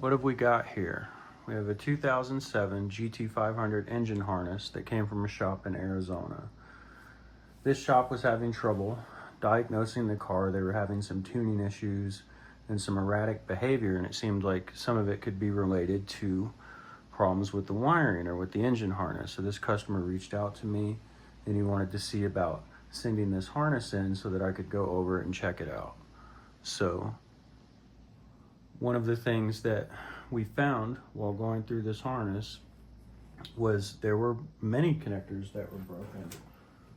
What have we got here? We have a 2007 GT500 engine harness that came from a shop in Arizona. This shop was having trouble diagnosing the car. They were having some tuning issues and some erratic behavior, and it seemed like some of it could be related to problems with the wiring or with the engine harness. So this customer reached out to me and he wanted to see about sending this harness in so that I could go over it and check it out. So one of the things that we found while going through this harness was there were many connectors that were broken.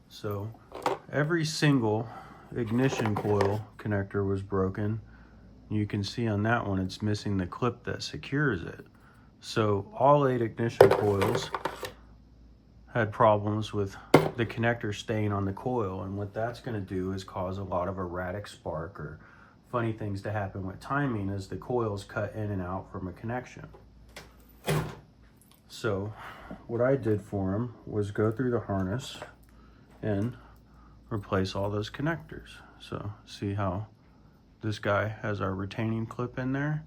So every single ignition coil connector was broken. You can see on that one it's missing the clip that secures it. So all 8 ignition coils had problems with the connector staying on the coil, and what that's going to do is cause a lot of erratic spark or funny things to happen with timing as the coils cut in and out from a connection. So what I did for him was go through the harness and replace all those connectors. So see how this guy has our retaining clip in there,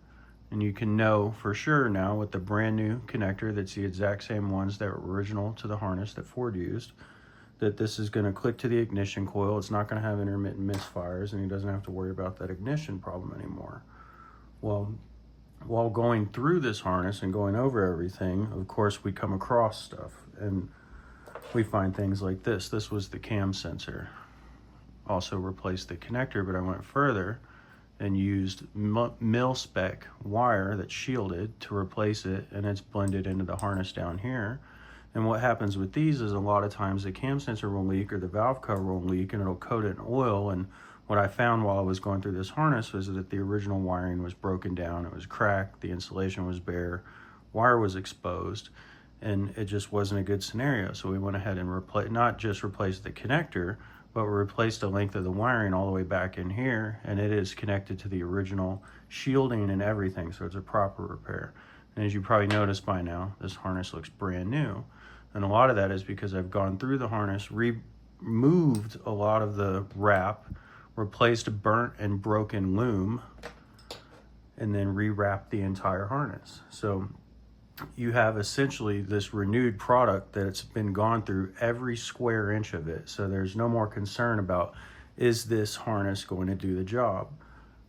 and you can know for sure now with the brand new connector that's the exact same ones that were original to the harness that Ford used, that this is going to click to the ignition coil. It's not going to have intermittent misfires, and he doesn't have to worry about that ignition problem anymore. Well, while going through this harness and going over everything, of course we come across stuff and we find things like this. This was the cam sensor. Also replaced the connector, but I went further and used mil-spec wire that's shielded to replace it, and it's blended into the harness down here. And what happens with these is a lot of times the cam sensor will leak or the valve cover will leak and it'll coat it in oil. And what I found while I was going through this harness was that the original wiring was broken down. It was cracked, the insulation was bare, wire was exposed, and it just wasn't a good scenario. So we went ahead and not just replaced the connector, but we replaced the length of the wiring all the way back in here, and it is connected to the original shielding and everything, so it's a proper repair. And as you probably noticed by now, this harness looks brand new. And a lot of that is because I've gone through the harness, removed a lot of the wrap, replaced a burnt and broken loom, and then rewrapped the entire harness. So you have essentially this renewed product that's been gone through every square inch of it. So there's no more concern about, is this harness going to do the job?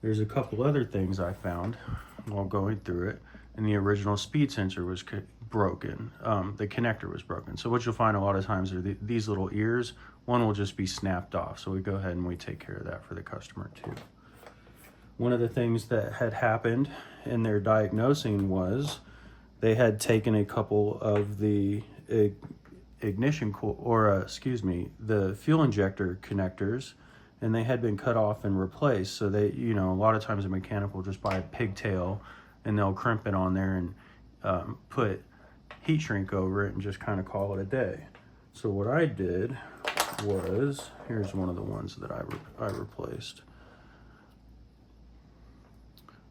There's a couple other things I found while going through it, and the original speed sensor was broken. The connector was broken. So what you'll find a lot of times are these little ears, one will just be snapped off. So we go ahead and we take care of that for the customer too. One of the things that had happened in their diagnosing was they had taken a couple of the ignition the fuel injector connectors, and they had been cut off and replaced. So they, a lot of times a mechanic will just buy a pigtail and they'll crimp it on there and put heat shrink over it and just kind of call it a day. So what I did was, here's one of the ones that I replaced.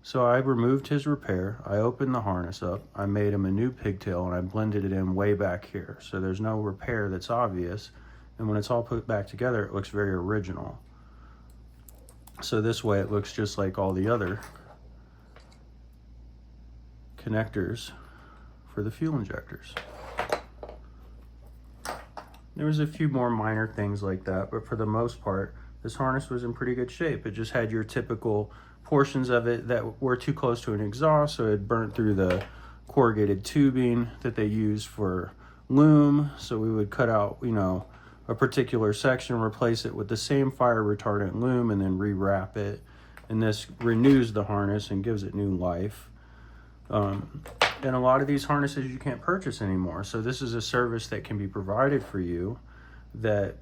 So I removed his repair, I opened the harness up, I made him a new pigtail, and I blended it in way back here. So there's no repair that's obvious, and when it's all put back together, it looks very original. So this way it looks just like all the other connectors for the fuel injectors. There was a few more minor things like that, but for the most part, this harness was in pretty good shape. It just had your typical portions of it that were too close to an exhaust, so it burnt through the corrugated tubing that they use for loom. So we would cut out, a particular section, replace it with the same fire retardant loom, and then rewrap it. And this renews the harness and gives it new life. And a lot of these harnesses you can't purchase anymore. So this is a service that can be provided for you that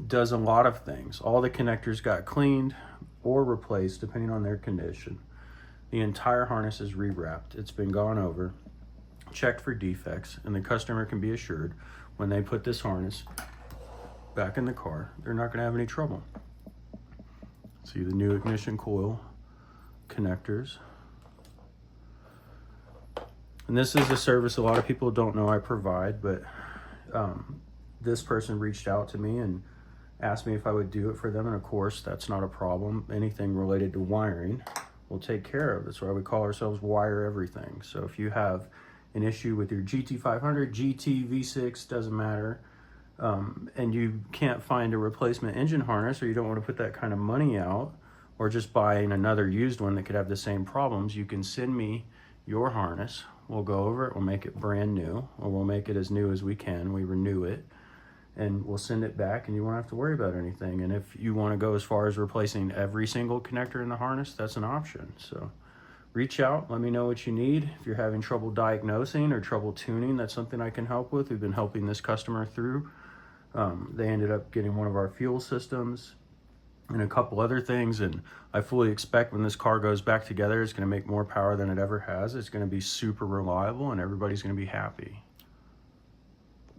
does a lot of things. All the connectors got cleaned or replaced depending on their condition. The entire harness is rewrapped. It's been gone over, checked for defects, and the customer can be assured when they put this harness back in the car, they're not going to have any trouble. See the new ignition coil connectors. And this is a service a lot of people don't know I provide, but this person reached out to me and asked me if I would do it for them, and of course that's not a problem. Anything related to wiring will take care of. That's why we call ourselves Wire Everything. So if you have an issue with your GT500, GT, V6, doesn't matter, and you can't find a replacement engine harness, or you don't want to put that kind of money out, or just buying another used one that could have the same problems, you can send me your harness. We'll go over it, we'll make it brand new, or we'll make it as new as we can. We renew it, and we'll send it back, and you won't have to worry about anything. And if you want to go as far as replacing every single connector in the harness, that's an option. So reach out, let me know what you need. If you're having trouble diagnosing or trouble tuning, that's something I can help with. We've been helping this customer through. They ended up getting one of our fuel systems and a couple other things, and I fully expect when this car goes back together, it's going to make more power than it ever has. It's going to be super reliable, and everybody's going to be happy.